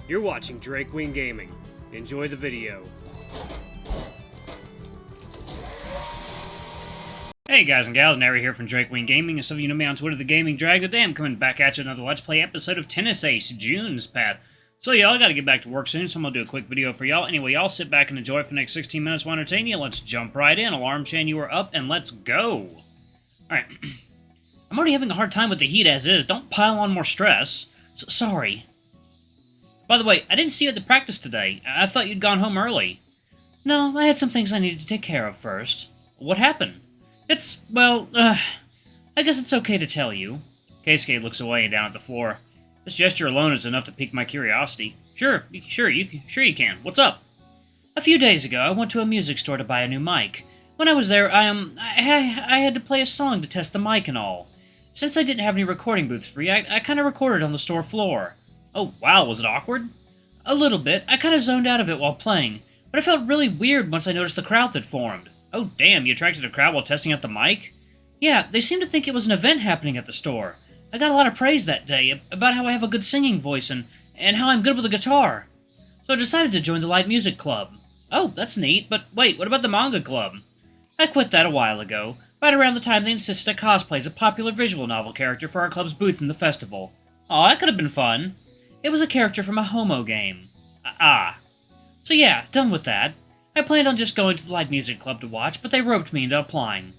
You're watching Drake Wing Gaming. Enjoy the video. Hey guys and gals, Nary here from Drake Wing Gaming, and some of you know me on Twitter, the Gaming Dragon. Today I'm coming back at you with another Let's Play episode of Tennis Ace, June's Path. So y'all, I gotta get back to work soon, so I'm gonna do a quick video for y'all. Anyway, y'all sit back and enjoy for the next 16 minutes while I entertain you. Let's jump right in. Alarm chain, you are up, and let's go. Alright. I'm already having a hard time with the heat as is. Don't pile on more stress. Sorry. By the way, I didn't see you at the practice today. I thought you'd gone home early. No, I had some things I needed to take care of first. What happened? It's, well, I guess it's okay to tell you. Keisuke looks away and down at the floor. This gesture alone is enough to pique my curiosity. Sure you can. What's up? A few days ago, I went to a music store to buy a new mic. When I was there, I had to play a song to test the mic and all. Since I didn't have any recording booths free, I kind of recorded on the store floor. Oh, wow, was it awkward? A little bit. I kind of zoned out of it while playing, but I felt really weird once I noticed the crowd that formed. Oh, damn, you attracted a crowd while testing out the mic? Yeah, they seemed to think it was an event happening at the store. I got a lot of praise that day about how I have a good singing voice and how I'm good with the guitar. So I decided to join the light music club. Oh, that's neat, but wait, what about the manga club? I quit that a while ago, right around the time they insisted I cosplay as a popular visual novel character for our club's booth in the festival. Aw, that could have been fun. It was a character from a homo game. So yeah, done with that. I planned on just going to the light music club to watch, but they roped me into applying.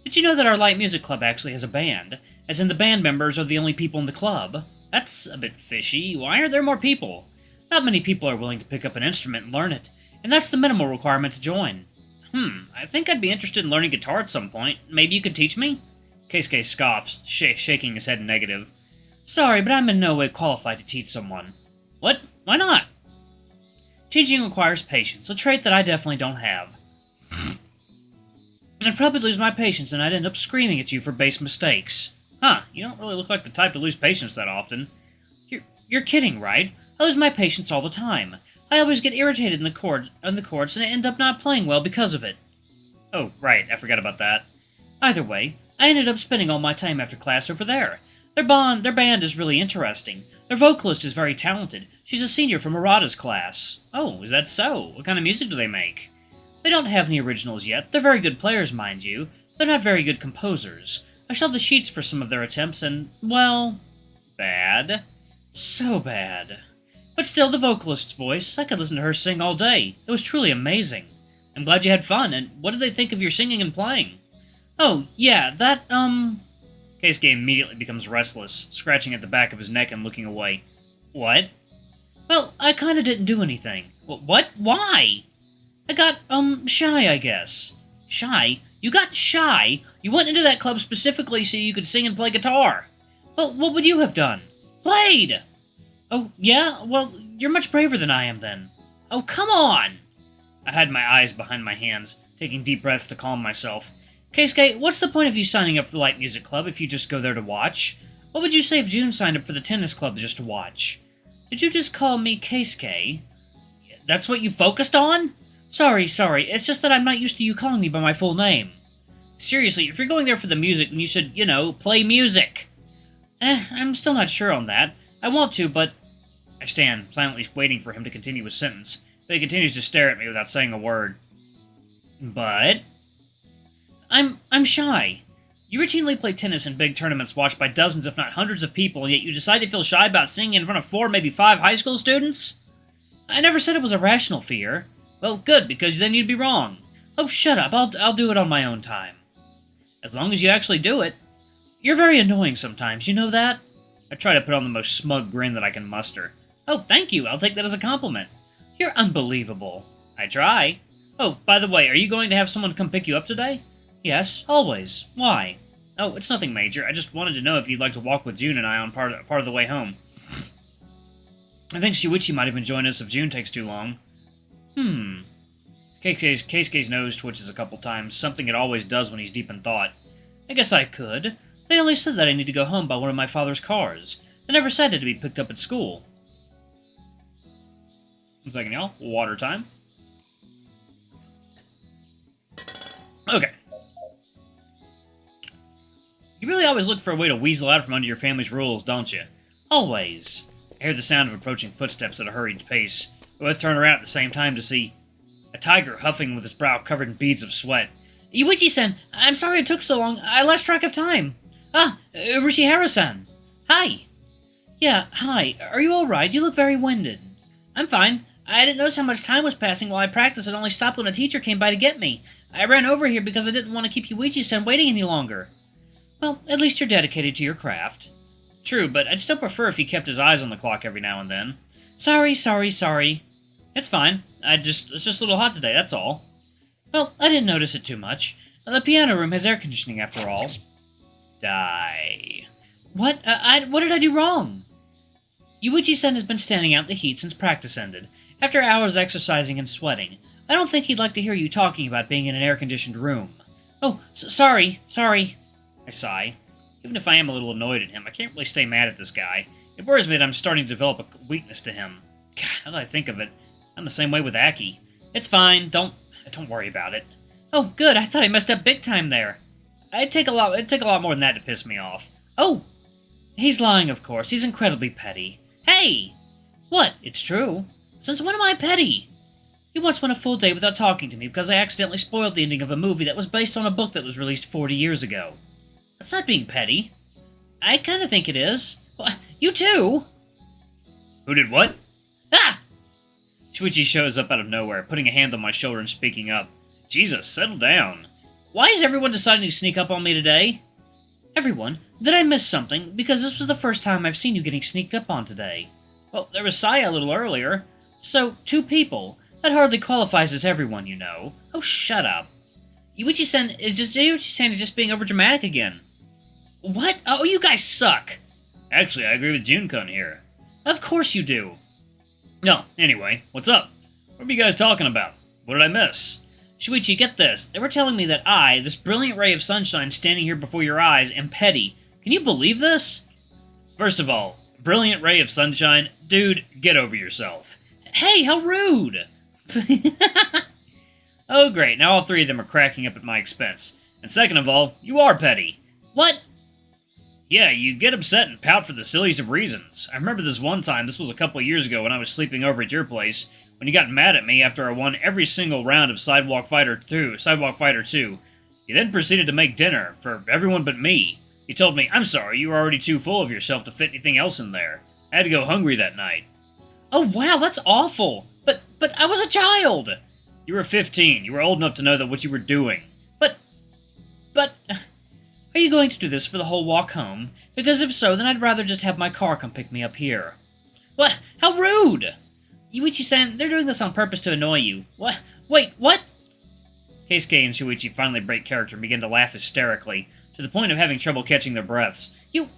Did you know that our light music club actually has a band? As in the band members are the only people in the club? That's a bit fishy. Why aren't there more people? Not many people are willing to pick up an instrument and learn it, and that's the minimal requirement to join. I think I'd be interested in learning guitar at some point. Maybe you could teach me? Keisuke scoffs, shaking his head negative. Sorry, but I'm in no way qualified to teach someone. What? Why not? Teaching requires patience, a trait that I definitely don't have. I'd probably lose my patience and I'd end up screaming at you for base mistakes. Huh, you don't really look like the type to lose patience that often. You're kidding, right? I lose my patience all the time. I always get irritated in the courts and I end up not playing well because of it. Oh, right, I forgot about that. Either way, I ended up spending all my time after class over there. Their band is really interesting. Their vocalist is very talented. She's a senior from Murata's class. Oh, is that so? What kind of music do they make? They don't have any originals yet. They're very good players, mind you. They're not very good composers. I saw the sheets for some of their attempts and, well, bad. So bad. But still, the vocalist's voice, I could listen to her sing all day. It was truly amazing. I'm glad you had fun, and what did they think of your singing and playing? Oh, yeah, that, Keisuke immediately becomes restless, scratching at the back of his neck and looking away. What? Well, I kinda didn't do anything. What? Why? I got, shy, I guess. Shy? You got shy? You went into that club specifically so you could sing and play guitar. Well, what would you have done? Played! Oh, yeah? Well, you're much braver than I am, then. Oh, come on! I hid my eyes behind my hands, taking deep breaths to calm myself. Keisuke, what's the point of you signing up for the light music club if you just go there to watch? What would you say if June signed up for the tennis club just to watch? Did you just call me Keisuke? That's what you focused on? Sorry, it's just that I'm not used to you calling me by my full name. Seriously, if you're going there for the music, then you should, play music. I'm still not sure on that. I want to, but... I stand, silently waiting for him to continue his sentence, but he continues to stare at me without saying a word. But... I'm shy. You routinely play tennis in big tournaments watched by dozens if not hundreds of people, and yet you decide to feel shy about singing in front of 4, maybe 5 high school students? I never said it was a rational fear. Well, good, because then you'd be wrong. Oh, shut up. I'll do it on my own time. As long as you actually do it. You're very annoying sometimes, you know that? I try to put on the most smug grin that I can muster. Oh, thank you. I'll take that as a compliment. You're unbelievable. I try. Oh, by the way, are you going to have someone come pick you up today? Yes, always. Why? Oh, it's nothing major. I just wanted to know if you'd like to walk with June and I on part of the way home. I think Shuichi might even join us if June takes too long. Keisuke's nose twitches a couple times, something it always does when he's deep in thought. I guess I could. They only said that I need to go home by one of my father's cars. They never said it to be picked up at school. 1 second, y'all. Water time. Okay. You really always look for a way to weasel out from under your family's rules, don't you? Always. I hear the sound of approaching footsteps at a hurried pace. We both turn around at the same time to see a tiger huffing with his brow covered in beads of sweat. Yuichi-san, I'm sorry it took so long. I lost track of time. Urishihara-san. Hi. Yeah, hi. Are you alright? You look very winded. I'm fine. I didn't notice how much time was passing while I practiced and only stopped when a teacher came by to get me. I ran over here because I didn't want to keep Yuichi-san waiting any longer. Well, at least you're dedicated to your craft. True, but I'd still prefer if he kept his eyes on the clock every now and then. Sorry. It's fine. It's just a little hot today, that's all. Well, I didn't notice it too much. The piano room has air conditioning after all. Die. What? What did I do wrong? Yuichi-san has been standing out in the heat since practice ended, after hours exercising and sweating. I don't think he'd like to hear you talking about being in an air-conditioned room. Oh, sorry. I sigh. Even if I am a little annoyed at him, I can't really stay mad at this guy. It worries me that I'm starting to develop a weakness to him. God, now that I think of it, I'm the same way with Aki. It's fine, don't worry about it. Oh, good, I thought I messed up big time there. It'd take a lot more than that to piss me off. Oh! He's lying, of course. He's incredibly petty. Hey! What? It's true. Since when am I petty? He once went a full day without talking to me because I accidentally spoiled the ending of a movie that was based on a book that was released 40 years ago. That's not being petty. I kind of think it is. Well, you too! Who did what? Ah! Shuichi shows up out of nowhere, putting a hand on my shoulder and speaking up. Jesus, settle down. Why is everyone deciding to sneak up on me today? Everyone? Did I miss something? Because this was the first time I've seen you getting sneaked up on today. Well, there was Saya a little earlier. So, 2 people. That hardly qualifies as everyone, you know. Oh, shut up. Yuichi-san is just being overdramatic again. What? Oh, you guys suck. Actually, I agree with Jun-kun here. Of course you do. No, anyway, what's up? What were you guys talking about? What did I miss? Shuichi, get this. They were telling me that I, this brilliant ray of sunshine standing here before your eyes, am petty. Can you believe this? First of all, brilliant ray of sunshine? Dude, get over yourself. Hey, how rude! Oh, great. Now all 3 of them are cracking up at my expense. And second of all, you are petty. What? Yeah, you get upset and pout for the silliest of reasons. I remember this one time, this was a couple of years ago when I was sleeping over at your place, when you got mad at me after I won every single round of Sidewalk Fighter 2. You then proceeded to make dinner, for everyone but me. You told me, I'm sorry, you were already too full of yourself to fit anything else in there. I had to go hungry that night. Oh wow, that's awful! But I was a child! You were 15, you were old enough to know that what you were doing. But... Are you going to do this for the whole walk home? Because if so, then I'd rather just have my car come pick me up here. What? How rude! Yuichi-san, they're doing this on purpose to annoy you. What? Wait, what? Keisuke and Shuichi finally break character and begin to laugh hysterically, to the point of having trouble catching their breaths. You...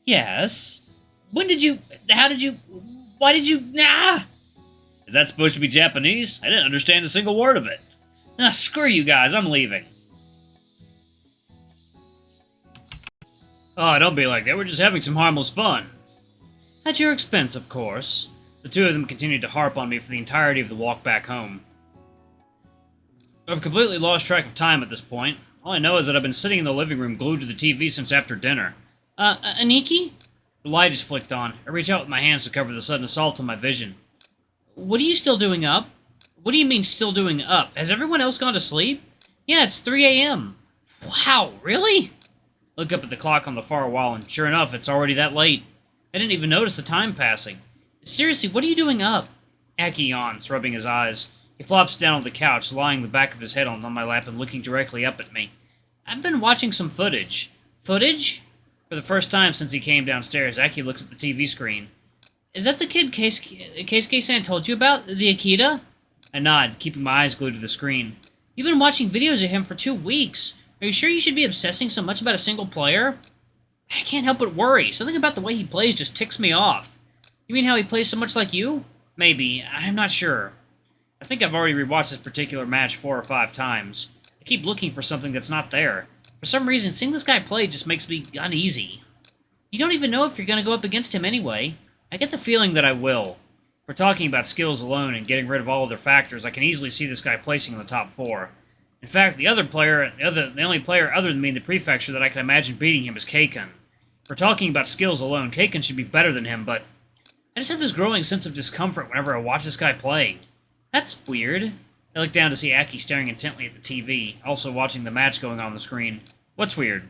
Yes? When did you... How did you... Why did you... Ah! Is that supposed to be Japanese? I didn't understand a single word of it. Ah, screw you guys, I'm leaving. Oh, don't be like that. We're just having some harmless fun. At your expense, of course. The 2 of them continued to harp on me for the entirety of the walk back home. I've completely lost track of time at this point. All I know is that I've been sitting in the living room glued to the TV since after dinner. Aniki? The light is flicked on. I reach out with my hands to cover the sudden assault on my vision. What are you still doing up? What do you mean, still doing up? Has everyone else gone to sleep? Yeah, it's 3 a.m. Wow, really? Look up at the clock on the far wall, and sure enough, it's already that late. I didn't even notice the time passing. Seriously, what are you doing up? Aki yawns, rubbing his eyes. He flops down on the couch, lying the back of his head on my lap and looking directly up at me. I've been watching some footage. Footage? For the first time since he came downstairs, Aki looks at the TV screen. Is that the kid Keisuke-san told you about? The Akita? I nod, keeping my eyes glued to the screen. You've been watching videos of him for 2 weeks. Are you sure you should be obsessing so much about a single player? I can't help but worry. Something about the way he plays just ticks me off. You mean how he plays so much like you? Maybe. I'm not sure. I think I've already rewatched this particular match 4 or 5 times. I keep looking for something that's not there. For some reason, seeing this guy play just makes me uneasy. You don't even know if you're going to go up against him anyway. I get the feeling that I will. If we're talking about skills alone and getting rid of all other factors, I can easily see this guy placing in the top 4. In fact, the only player other than me in the prefecture that I can imagine beating him is Keikun. For talking about skills alone, Kaken should be better than him, but I just have this growing sense of discomfort whenever I watch this guy playing. That's weird. I look down to see Aki staring intently at the TV, also watching the match going on the screen. What's weird?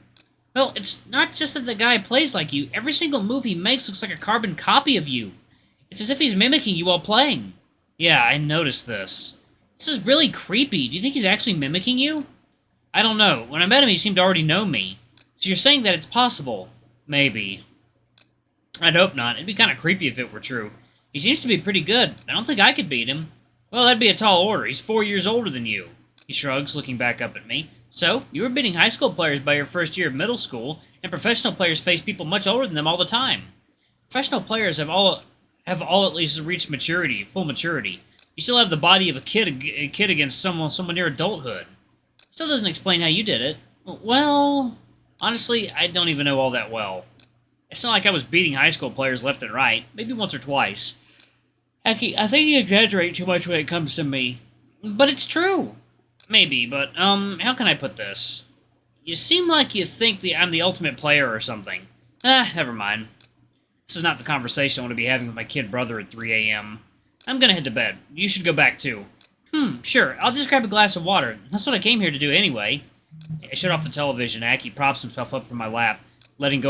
Well, it's not just that the guy plays like you. Every single move he makes looks like a carbon copy of you. It's as if he's mimicking you while playing. Yeah, I noticed this. This is really creepy. Do you think he's actually mimicking you? I don't know. When I met him, he seemed to already know me. So you're saying that it's possible? Maybe. I'd hope not. It'd be kind of creepy if it were true. He seems to be pretty good. I don't think I could beat him. Well, that'd be a tall order. He's 4 years older than you. He shrugs, looking back up at me. So, you were beating high school players by your first year of middle school, and professional players face people much older than them all the time. Professional players have all at least reached maturity, full maturity. You still have the body of a kid against someone near adulthood. Still doesn't explain how you did it. Well, honestly, I don't even know all that well. It's not like I was beating high school players left and right, maybe once or twice. Hecky, I think you exaggerate too much when it comes to me. But it's true. Maybe, but, how can I put this? You seem like you think I'm the ultimate player or something. Never mind. This is not the conversation I want to be having with my kid brother at 3 a.m. I'm gonna head to bed. You should go back, too. Sure. I'll just grab a glass of water. That's what I came here to do anyway. I shut off the television. Aki props himself up from my lap, letting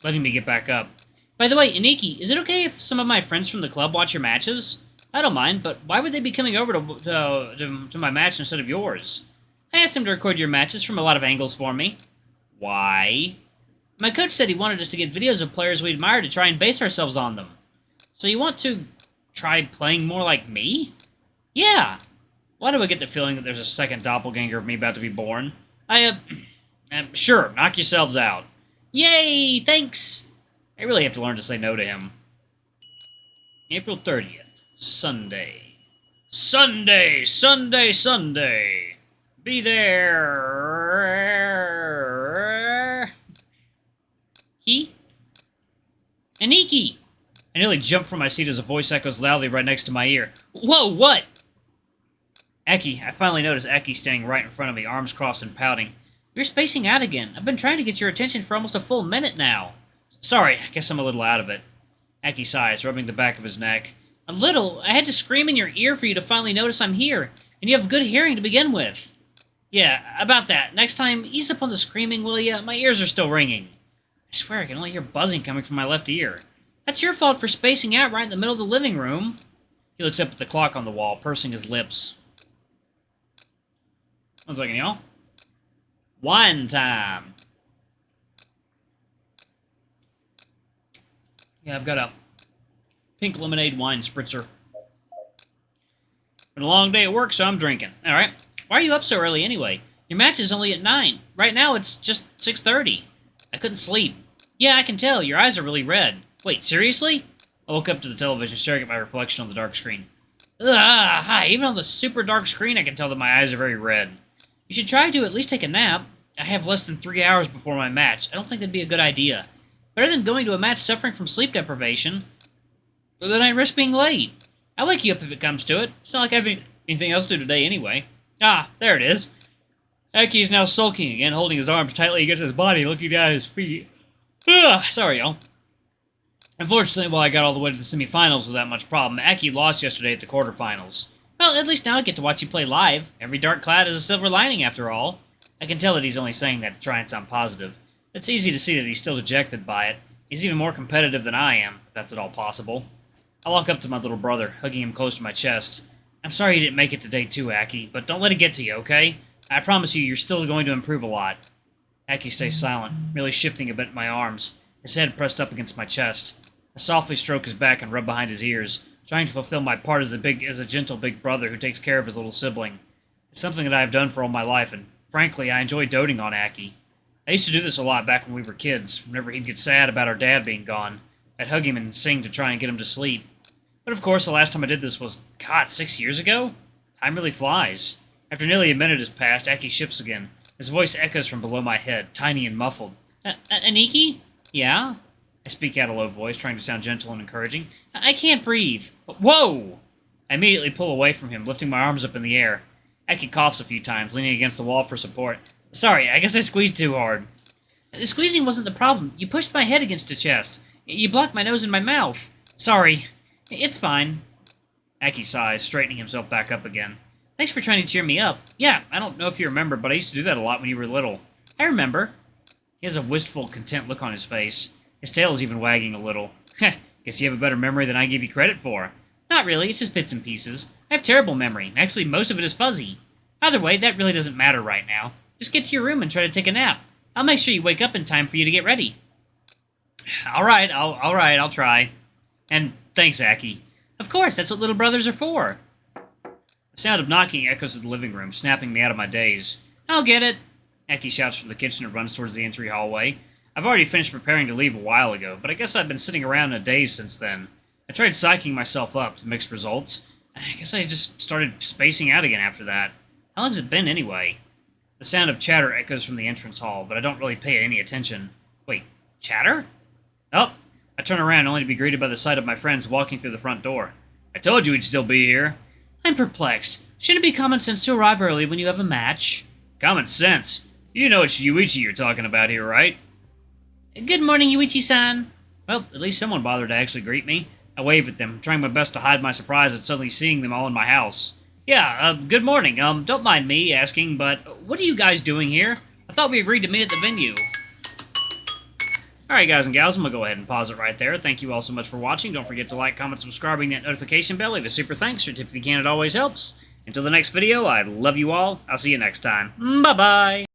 me get back up. By the way, Iniki, is it okay if some of my friends from the club watch your matches? I don't mind, but why would they be coming over to my match instead of yours? I asked him to record your matches from a lot of angles for me. Why? My coach said he wanted us to get videos of players we admire to try and base ourselves on them. So you want to try playing more like me? Yeah. Why do I get the feeling that there's a second doppelganger of me about to be born? Sure, knock yourselves out. Yay, thanks! I really have to learn to say no to him. April 30th, Sunday. Sunday, Sunday, Sunday! Be there! He? Aniki! I nearly jumped from my seat as a voice echoes loudly right next to my ear. Whoa, what? Aki, I finally noticed Aki standing right in front of me, arms crossed and pouting. You're spacing out again. I've been trying to get your attention for almost a full minute now. Sorry, I guess I'm a little out of it. Aki sighs, rubbing the back of his neck. A little? I had to scream in your ear for you to finally notice I'm here, and you have good hearing to begin with. Yeah, about that. Next time, ease up on the screaming, will ya? My ears are still ringing. I swear I can only hear buzzing coming from my left ear. That's your fault for spacing out right in the middle of the living room. He looks up at the clock on the wall, pursing his lips. 1 second, y'all. Wine time. Yeah, I've got a pink lemonade wine spritzer. Been a long day at work, so I'm drinking. Alright. Why are you up so early anyway? Your match is only at 9. Right now, it's just 6:30. I couldn't sleep. Yeah, I can tell. Your eyes are really red. Wait, seriously? I woke up to the television, staring at my reflection on the dark screen. Hi. Even on the super dark screen, I can tell that my eyes are very red. You should try to at least take a nap. I have less than 3 hours before my match. I don't think that'd be a good idea. Better than going to a match suffering from sleep deprivation. But then I risk being late. I'll wake you up if it comes to it. It's not like I have anything else to do today anyway. Ah, there it is. Aki is now sulking again, holding his arms tightly against his body, looking down at his feet. Sorry, y'all. Unfortunately, while I got all the way to the semifinals without much problem, Aki lost yesterday at the quarterfinals. Well, at least now I get to watch you play live. Every dark cloud has a silver lining, after all. I can tell that he's only saying that to try and sound positive. It's easy to see that he's still dejected by it. He's even more competitive than I am, if that's at all possible. I walk up to my little brother, hugging him close to my chest. I'm sorry you didn't make it today too, Aki, but don't let it get to you, okay? I promise you, you're still going to improve a lot. Aki stays silent, merely shifting a bit in my arms, his head pressed up against my chest. I softly stroke his back and rub behind his ears, trying to fulfill my part as a gentle big brother who takes care of his little sibling. It's something that I have done for all my life, and frankly, I enjoy doting on Aki. I used to do this a lot back when we were kids. Whenever he'd get sad about our dad being gone, I'd hug him and sing to try and get him to sleep. But of course, the last time I did this was, God, 6 years ago? Time really flies. After nearly a minute has passed, Aki shifts again. His voice echoes from below my head, tiny and muffled. Aniki? Yeah? I speak out a low voice, trying to sound gentle and encouraging. I can't breathe. Whoa! I immediately pull away from him, lifting my arms up in the air. Aki coughs a few times, leaning against the wall for support. Sorry, I guess I squeezed too hard. The squeezing wasn't the problem. You pushed my head against the chest. You blocked my nose and my mouth. Sorry. It's fine. Aki sighs, straightening himself back up again. Thanks for trying to cheer me up. Yeah, I don't know if you remember, but I used to do that a lot when you were little. I remember. He has a wistful, content look on his face. His tail is even wagging a little. Heh, guess you have a better memory than I give you credit for. Not really, it's just bits and pieces. I have terrible memory. Actually, most of it is fuzzy. Either way, that really doesn't matter right now. Just get to your room and try to take a nap. I'll make sure you wake up in time for you to get ready. Alright, I'll try. And thanks, Aki. Of course, that's what little brothers are for. The sound of knocking echoes through the living room, snapping me out of my daze. I'll get it. Aki shouts from the kitchen and runs towards the entry hallway. I've already finished preparing to leave a while ago, but I guess I've been sitting around in a daze since then. I tried psyching myself up to mixed results. I guess I just started spacing out again after that. How long's it been, anyway? The sound of chatter echoes from the entrance hall, but I don't really pay any attention. Wait, chatter? Oh, I turn around only to be greeted by the sight of my friends walking through the front door. I told you he'd still be here. I'm perplexed. Shouldn't it be common sense to arrive early when you have a match? Common sense? You know it's Yuichi you're talking about here, right? Good morning, Yuichi-san. Well, at least someone bothered to actually greet me. I wave at them, trying my best to hide my surprise at suddenly seeing them all in my house. Yeah, good morning. Don't mind me asking, but what are you guys doing here? I thought we agreed to meet at the venue. Alright, guys and gals, I'm going to go ahead and pause it right there. Thank you all so much for watching. Don't forget to like, comment, subscribe, ring that notification bell. Leave a super thanks. Your tip if you can, it always helps. Until the next video, I love you all. I'll see you next time. Bye-bye.